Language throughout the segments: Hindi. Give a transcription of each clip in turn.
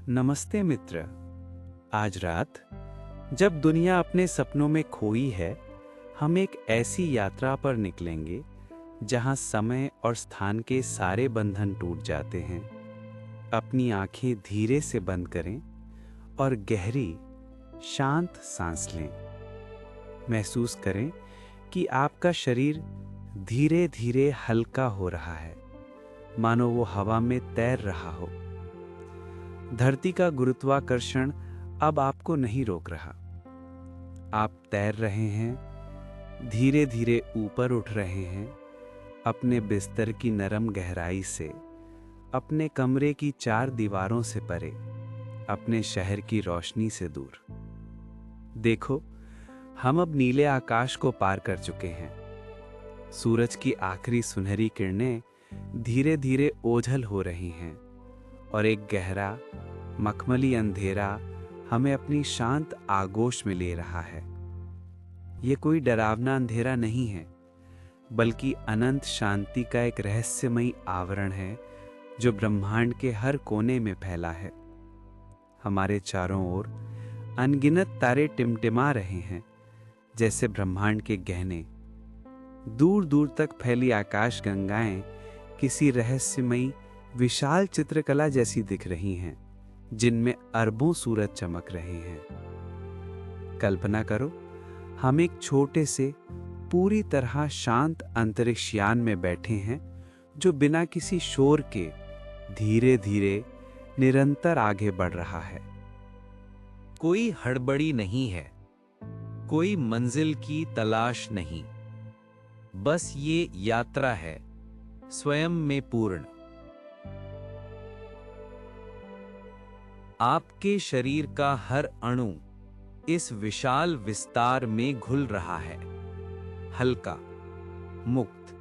नमस्ते मित्र। आज रात जब दुनिया अपने सपनों में खोई है, हम एक ऐसी यात्रा पर निकलेंगे जहां समय और स्थान के सारे बंधन टूट जाते हैं। अपनी आंखें धीरे से बंद करें और गहरी शांत सांस लें। महसूस करें कि आपका शरीर धीरे धीरे हल्का हो रहा है, मानो वो हवा में तैर रहा हो। धरती का गुरुत्वाकर्षण अब आपको नहीं रोक रहा। आप तैर रहे हैं, धीरे धीरे ऊपर उठ रहे हैं, अपने बिस्तर की नरम गहराई से, अपने कमरे की चार दीवारों से परे, अपने शहर की रोशनी से दूर। देखो, हम अब नीले आकाश को पार कर चुके हैं। सूरज की आखिरी सुनहरी किरणें धीरे धीरे ओझल हो रही हैं और एक गहरा मखमली अंधेरा हमें अपनी शांत आगोश में ले रहा है। ये कोई डरावना अंधेरा नहीं है, बल्कि अनंत शांति का एक रहस्यमयी आवरण है जो ब्रह्मांड के हर कोने में फैला है। हमारे चारों ओर अनगिनत तारे टिमटिमा रहे हैं, जैसे ब्रह्मांड के गहने। दूर दूर तक फैली आकाश गंगाएं किसी रहस्यमयी विशाल चित्रकला जैसी दिख रही हैं, जिनमें अरबों सूरज चमक रहे हैं। कल्पना करो, हम एक छोटे से पूरी तरह शांत अंतरिक्ष यान में बैठे हैं, जो बिना किसी शोर के धीरे धीरे निरंतर आगे बढ़ रहा है। कोई हड़बड़ी नहीं है, कोई मंजिल की तलाश नहीं, बस ये यात्रा है स्वयं में पूर्ण। आपके शरीर का हर अणु इस विशाल विस्तार में घुल रहा है, हल्का, मुक्त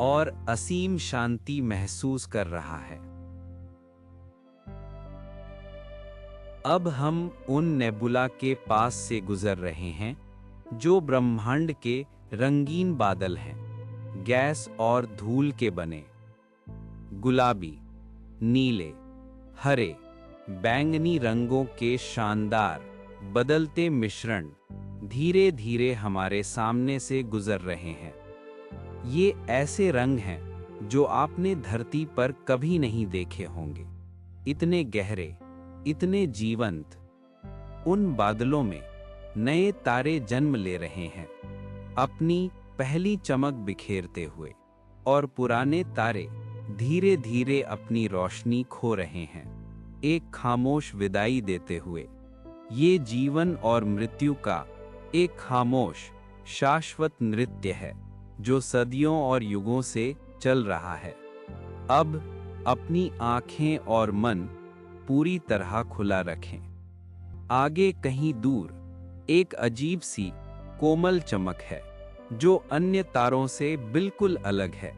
और असीम शांति महसूस कर रहा है। अब हम उन नेबुला के पास से गुजर रहे हैं जो ब्रह्मांड के रंगीन बादल हैं, गैस और धूल के बने। गुलाबी, नीले, हरे, बैंगनी रंगों के शानदार बदलते मिश्रण धीरे धीरे हमारे सामने से गुजर रहे हैं। ये ऐसे रंग हैं जो आपने धरती पर कभी नहीं देखे होंगे, इतने गहरे, इतने जीवंत। उन बादलों में नए तारे जन्म ले रहे हैं, अपनी पहली चमक बिखेरते हुए, और पुराने तारे धीरे धीरे अपनी रोशनी खो रहे हैं, एक खामोश विदाई देते हुए। ये जीवन और मृत्यु का एक खामोश शाश्वत नृत्य है जो सदियों और युगों से चल रहा है। अब अपनी आंखें और मन पूरी तरह खुला रखें। आगे कहीं दूर एक अजीब सी कोमल चमक है जो अन्य तारों से बिल्कुल अलग है।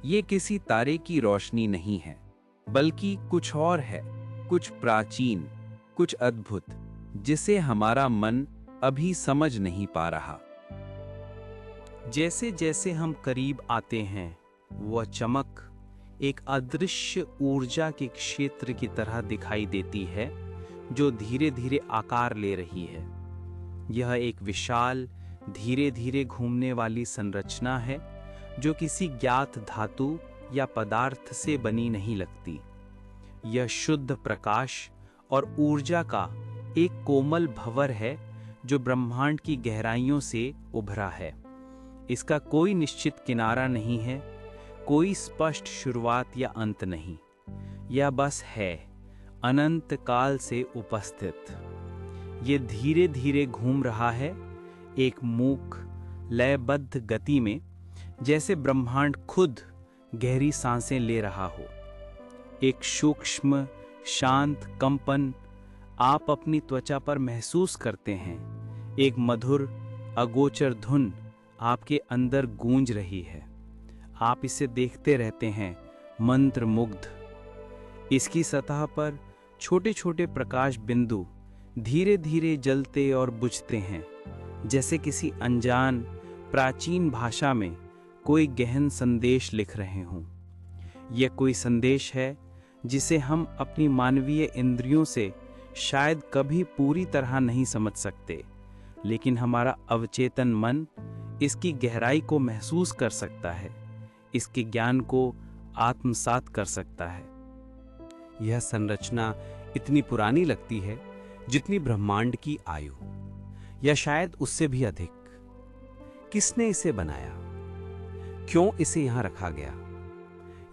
ये किसी तारे की रोशनी नहीं है, बल्कि कुछ और है, कुछ प्राचीन, कुछ अद्भुत, जिसे हमारा मन अभी समझ नहीं पा रहा। जैसे जैसे हम करीब आते हैं, वह चमक एक अदृश्य ऊर्जा के क्षेत्र की तरह दिखाई देती है जो धीरे धीरे आकार ले रही है। यह एक विशाल, धीरे धीरे घूमने वाली संरचना है जो किसी ज्ञात धातु या पदार्थ से बनी नहीं लगती। यह शुद्ध प्रकाश और ऊर्जा का एक कोमल भंवर है जो ब्रह्मांड की गहराइयों से उभरा है। इसका कोई निश्चित किनारा नहीं है, कोई स्पष्ट शुरुआत या अंत नहीं। यह बस है, अनंत काल से उपस्थित। ये धीरे धीरे घूम रहा है, एक मूक, लयबद्ध गति में, जैसे ब्रह्मांड खुद गहरी सांसें ले रहा हो। एक सूक्ष्म, शांत कंपन आप अपनी त्वचा पर महसूस करते हैं। एक मधुर, अगोचर धुन आपके अंदर गूंज रही है। आप इसे देखते रहते हैं, मंत्र मुग्ध। इसकी सतह पर छोटे छोटे प्रकाश बिंदु धीरे धीरे जलते और बुझते हैं, जैसे किसी अनजान, प्राचीन भाषा में कोई गहन संदेश लिख रहे हों। यह कोई संदेश है जिसे हम अपनी मानवीय इंद्रियों से शायद कभी पूरी तरह नहीं समझ सकते, लेकिन हमारा अवचेतन मन इसकी गहराई को महसूस कर सकता है, इसके ज्ञान को आत्मसात कर सकता है। यह संरचना इतनी पुरानी लगती है जितनी ब्रह्मांड की आयु, या शायद उससे भी अधिक। किसने इसे बनाया? क्यों इसे यहां रखा गया?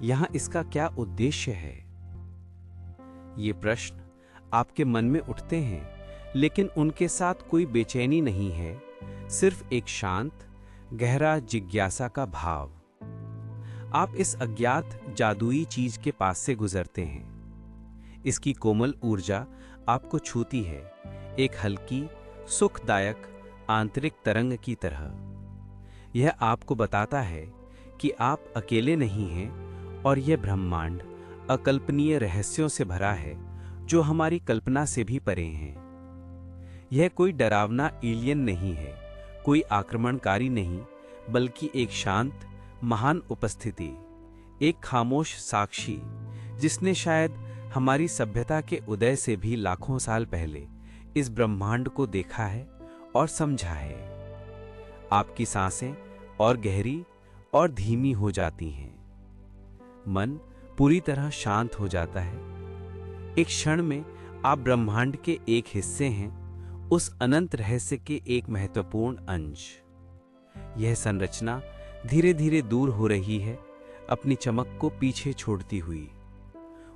यहां इसका क्या उद्देश्य है? ये प्रश्न आपके मन में उठते हैं, लेकिन उनके साथ कोई बेचैनी नहीं है, सिर्फ एक शांत गहरा जिज्ञासा का भाव। आप इस अज्ञात जादुई चीज के पास से गुजरते हैं। इसकी कोमल ऊर्जा आपको छूती है, एक हल्की सुखदायक आंतरिक तरंग की तरह। यह आपको बताता है कि आप अकेले नहीं हैं और यह ब्रह्मांड अकल्पनीय रहस्यों से भरा है जो हमारी कल्पना से भी परे हैं। यह कोई डरावना एलियन नहीं है, कोई आक्रमणकारी नहीं, बल्कि एक शांत महान उपस्थिति, एक खामोश साक्षी जिसने शायद हमारी सभ्यता के उदय से भी लाखों साल पहले इस ब्रह्मांड को देखा है और समझा है। आपकी सांसें और गहरी और धीमी हो जाती हैं। मन पूरी तरह शांत हो जाता है। एक क्षण में आप ब्रह्मांड के एक हिस्से हैं, उस अनंत रहस्य के एक महत्वपूर्ण अंश। यह संरचना धीरे धीरे दूर हो रही है, अपनी चमक को पीछे छोड़ती हुई।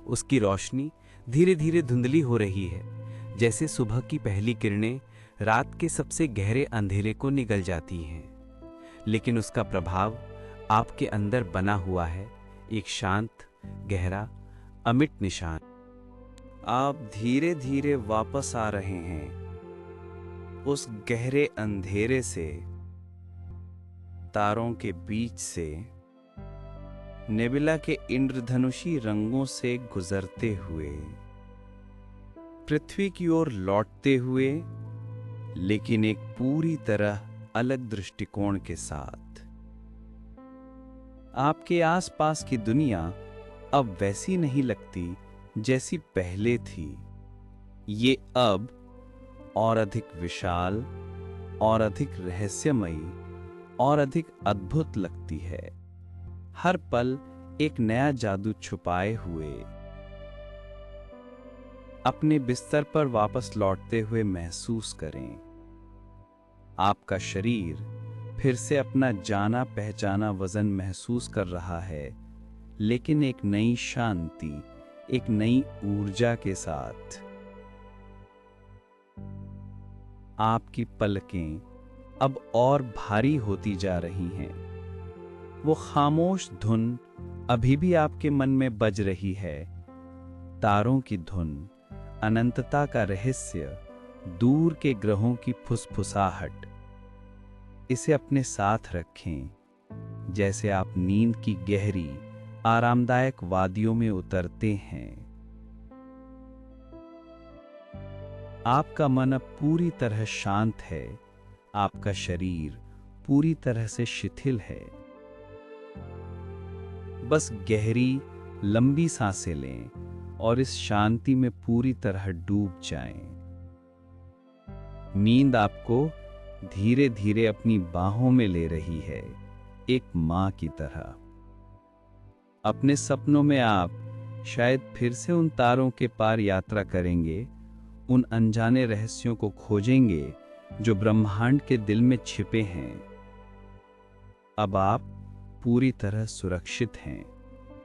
उसकी रोशनी धीरे धीरे धुंधली हो रही है, जैसे सुबह की पहली किरणें रात के सबसे गहरे अंधेरे को निगल जाती हैं। लेकिन उसका प्रभाव आपके अंदर बना हुआ है, एक शांत गहरा अमिट निशान। आप धीरे धीरे वापस आ रहे हैं उस गहरे अंधेरे से, तारों के बीच से, नेबुला के इंद्रधनुषी रंगों से गुजरते हुए, पृथ्वी की ओर लौटते हुए, लेकिन एक पूरी तरह अलग दृष्टिकोण के साथ। आपके आसपास की दुनिया अब वैसी नहीं लगती जैसी पहले थी। ये अब और अधिक विशाल और अधिक रहस्यमयी और अधिक अद्भुत लगती है। हर पल एक नया जादू छुपाए हुए। अपने बिस्तर पर वापस लौटते हुए महसूस करें, आपका शरीर फिर से अपना जाना पहचाना वजन महसूस कर रहा है, लेकिन एक नई शांति, एक नई ऊर्जा के साथ। आपकी पलकें अब और भारी होती जा रही हैं। वो खामोश धुन अभी भी आपके मन में बज रही है, तारों की धुन, अनंतता का रहस्य, दूर के ग्रहों की फुसफुसाहट। इसे अपने साथ रखें, जैसे आप नींद की गहरी आरामदायक वादियों में उतरते हैं। आपका मन अब पूरी तरह शांत है, आपका शरीर पूरी तरह से शिथिल है। बस गहरी लंबी सांसें लें और इस शांति में पूरी तरह डूब जाएं। नींद आपको धीरे धीरे अपनी बाहों में ले रही है, एक मां की तरह। अपने सपनों में आप शायद फिर से उन तारों के पार यात्रा करेंगे, उन अनजाने रहस्यों को खोजेंगे जो ब्रह्मांड के दिल में छिपे हैं। अब आप पूरी तरह सुरक्षित हैं,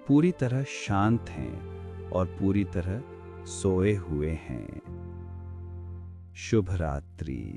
पूरी तरह शांत हैं और पूरी तरह सोए हुए हैं। शुभ रात्रि।